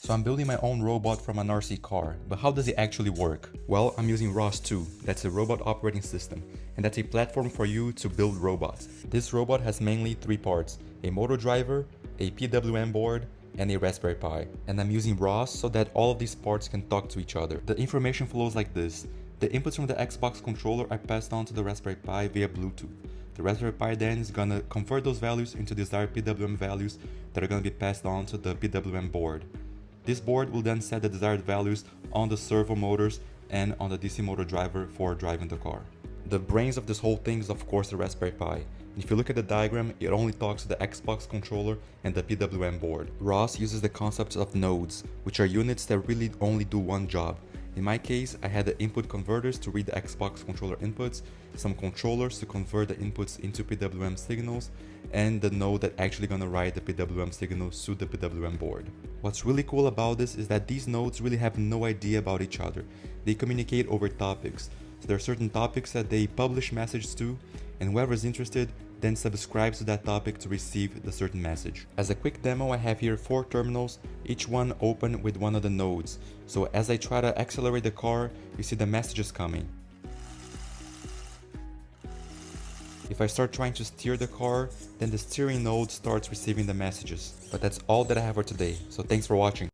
So I'm building my own robot from an RC car, but how does it actually work? Well, I'm using ROS 2, that's a robot operating system, and that's a platform for you to build robots. This robot has mainly three parts: a motor driver, a PWM board, and a Raspberry Pi. And I'm using ROS so that all of these parts can talk to each other. The information flows like this. The inputs from the Xbox controller are passed on to the Raspberry Pi via Bluetooth. The Raspberry Pi then is gonna convert those values into desired PWM values that are gonna be passed on to the PWM board. This board will then set the desired values on the servo motors and on the DC motor driver for driving the car. The brains of this whole thing is of course the Raspberry Pi. And if you look at the diagram, it only talks to the Xbox controller and the PWM board. ROS uses the concept of nodes, which are units that really only do one job. In my case, I had the input converters to read the Xbox controller inputs, some controllers to convert the inputs into PWM signals, and the node that actually gonna write the PWM signals to the PWM board. What's really cool about this is that these nodes really have no idea about each other. They communicate over topics. So there are certain topics that they publish messages to, and whoever is interested then subscribes to that topic to receive the certain message. As a quick demo, I have here 4 terminals, each one open with one of the nodes. So as I try to accelerate the car, you see the messages coming. If I start trying to steer the car, then the steering node starts receiving the messages. But that's all that I have for today, so thanks for watching.